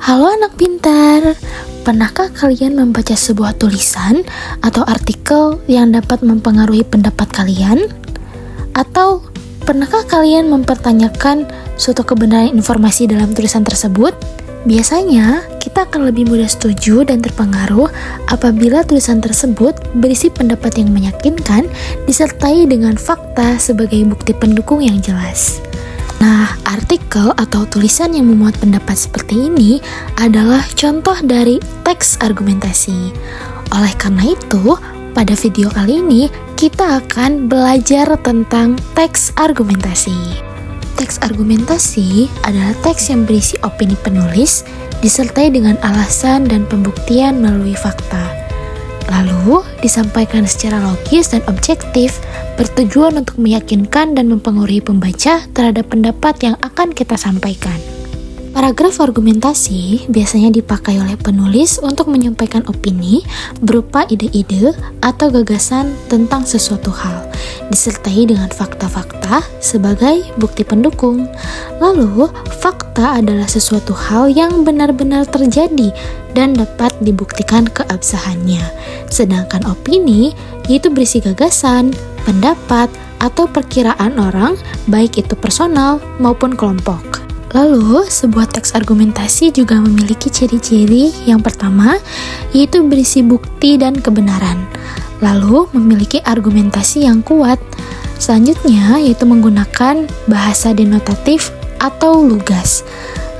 Halo anak pintar, pernahkah kalian membaca sebuah tulisan atau artikel yang dapat mempengaruhi pendapat kalian? Atau pernahkah kalian mempertanyakan suatu kebenaran informasi dalam tulisan tersebut? Biasanya, kita akan lebih mudah setuju dan terpengaruh apabila tulisan tersebut berisi pendapat yang meyakinkan disertai dengan fakta sebagai bukti pendukung yang jelas. Nah, artikel atau tulisan yang memuat pendapat seperti ini adalah contoh dari teks argumentasi. Oleh karena itu, pada video kali ini kita akan belajar tentang teks argumentasi. Teks argumentasi adalah teks yang berisi opini penulis disertai dengan alasan dan pembuktian melalui fakta. Lalu disampaikan secara logis dan objektif, bertujuan untuk meyakinkan dan mempengaruhi pembaca terhadap pendapat yang akan kita sampaikan. Paragraf argumentasi biasanya dipakai oleh penulis untuk menyampaikan opini berupa ide-ide atau gagasan tentang sesuatu hal, disertai dengan fakta-fakta sebagai bukti pendukung. Lalu, fakta adalah sesuatu hal yang benar-benar terjadi dan dapat dibuktikan keabsahannya. Sedangkan opini yaitu berisi gagasan, pendapat, atau perkiraan orang, baik itu personal maupun kelompok. Lalu, sebuah teks argumentasi juga memiliki ciri-ciri yang pertama, yaitu berisi bukti dan kebenaran. Lalu, memiliki argumentasi yang kuat. Selanjutnya, yaitu menggunakan bahasa denotatif atau lugas.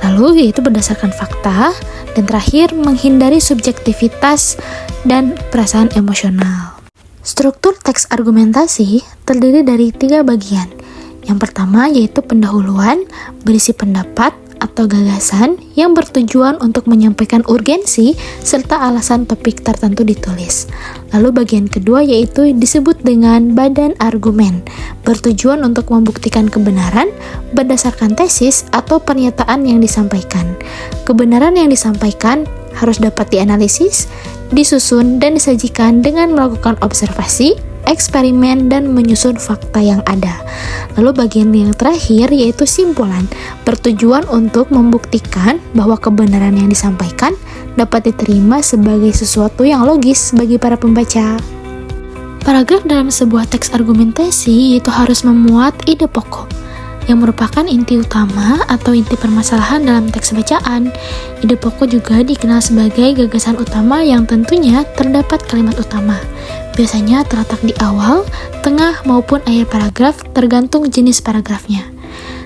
Lalu, yaitu berdasarkan fakta. Dan terakhir, menghindari subjektivitas dan perasaan emosional. Struktur teks argumentasi terdiri dari 3 bagian. Yang pertama yaitu pendahuluan, berisi pendapat atau gagasan yang bertujuan untuk menyampaikan urgensi serta alasan topik tertentu ditulis. Lalu bagian kedua yaitu disebut dengan badan argumen, bertujuan untuk membuktikan kebenaran berdasarkan tesis atau pernyataan yang disampaikan. Kebenaran yang disampaikan harus dapat dianalisis, disusun, dan disajikan dengan melakukan observasi, eksperimen, dan menyusun fakta yang ada. Lalu bagian yang terakhir yaitu simpulan, bertujuan untuk membuktikan bahwa kebenaran yang disampaikan dapat diterima sebagai sesuatu yang logis bagi para pembaca. Paragraf dalam sebuah teks argumentasi itu harus memuat ide pokok yang merupakan inti utama atau inti permasalahan dalam teks bacaan. Ide pokok juga dikenal sebagai gagasan utama yang tentunya terdapat kalimat utama. Biasanya terletak di awal, tengah, maupun akhir paragraf tergantung jenis paragrafnya.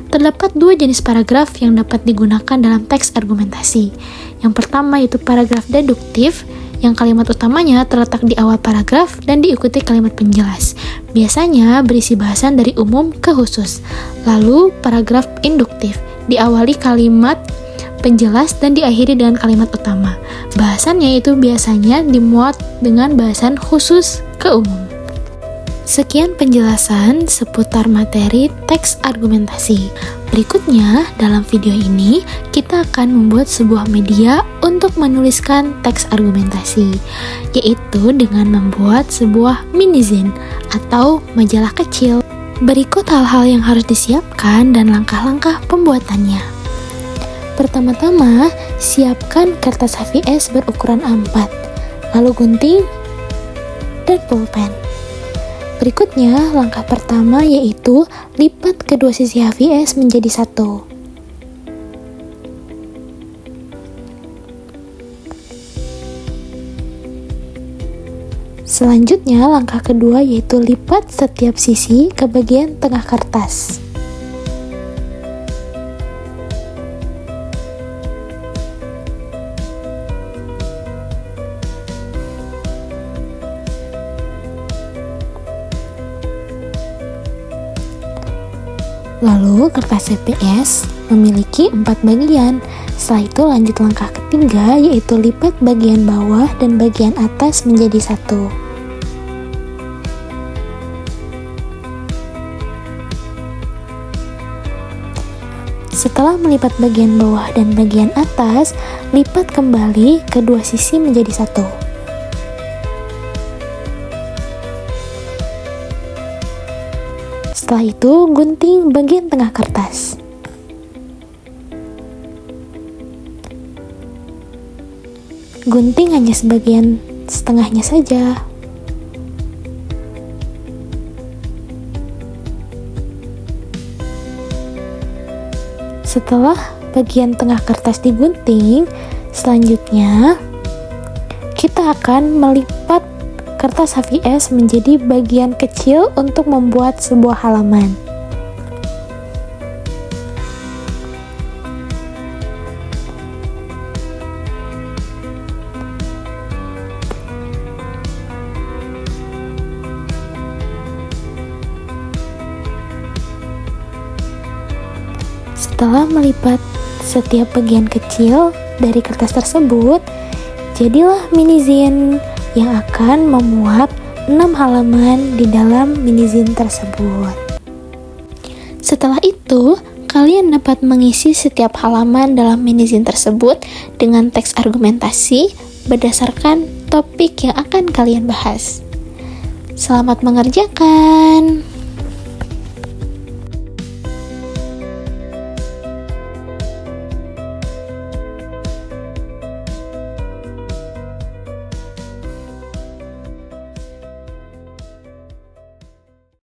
Terdapat 2 jenis paragraf yang dapat digunakan dalam teks argumentasi. Yang pertama yaitu paragraf deduktif, yang kalimat utamanya terletak di awal paragraf dan diikuti kalimat penjelas. Biasanya berisi bahasan dari umum ke khusus. Lalu paragraf induktif, diawali kalimat penjelas dan diakhiri dengan kalimat utama. Bahasannya itu biasanya dimuat dengan bahasan khusus ke umum. Sekian penjelasan seputar materi teks argumentasi. Berikutnya, dalam video ini, kita akan membuat sebuah media untuk menuliskan teks argumentasi, yaitu dengan membuat sebuah minizine atau majalah kecil. Berikut hal-hal yang harus disiapkan dan langkah-langkah pembuatannya. Pertama-tama, siapkan kertas HVS berukuran A4, lalu gunting, dan pulpen. Berikutnya, langkah pertama yaitu lipat kedua sisi HVS menjadi satu. Selanjutnya, langkah kedua yaitu lipat setiap sisi ke bagian tengah kertas. Lalu kertas HVS memiliki 4 bagian. Setelah itu lanjut langkah ketiga yaitu lipat bagian bawah dan bagian atas menjadi satu. Setelah melipat bagian bawah dan bagian atas, lipat kembali kedua sisi menjadi satu. Setelah itu, gunting bagian tengah kertas. gunting hanya sebagian setengahnya saja. Setelah bagian tengah kertas digunting, selanjutnya kita akan melipat kertas HVS menjadi bagian kecil untuk membuat sebuah halaman. Setelah melipat setiap bagian kecil dari kertas tersebut, jadilah minizine yang akan memuat 6 halaman di dalam minizine tersebut. Setelah itu, kalian dapat mengisi setiap halaman dalam minizine tersebut dengan teks argumentasi berdasarkan topik yang akan kalian bahas. Selamat mengerjakan!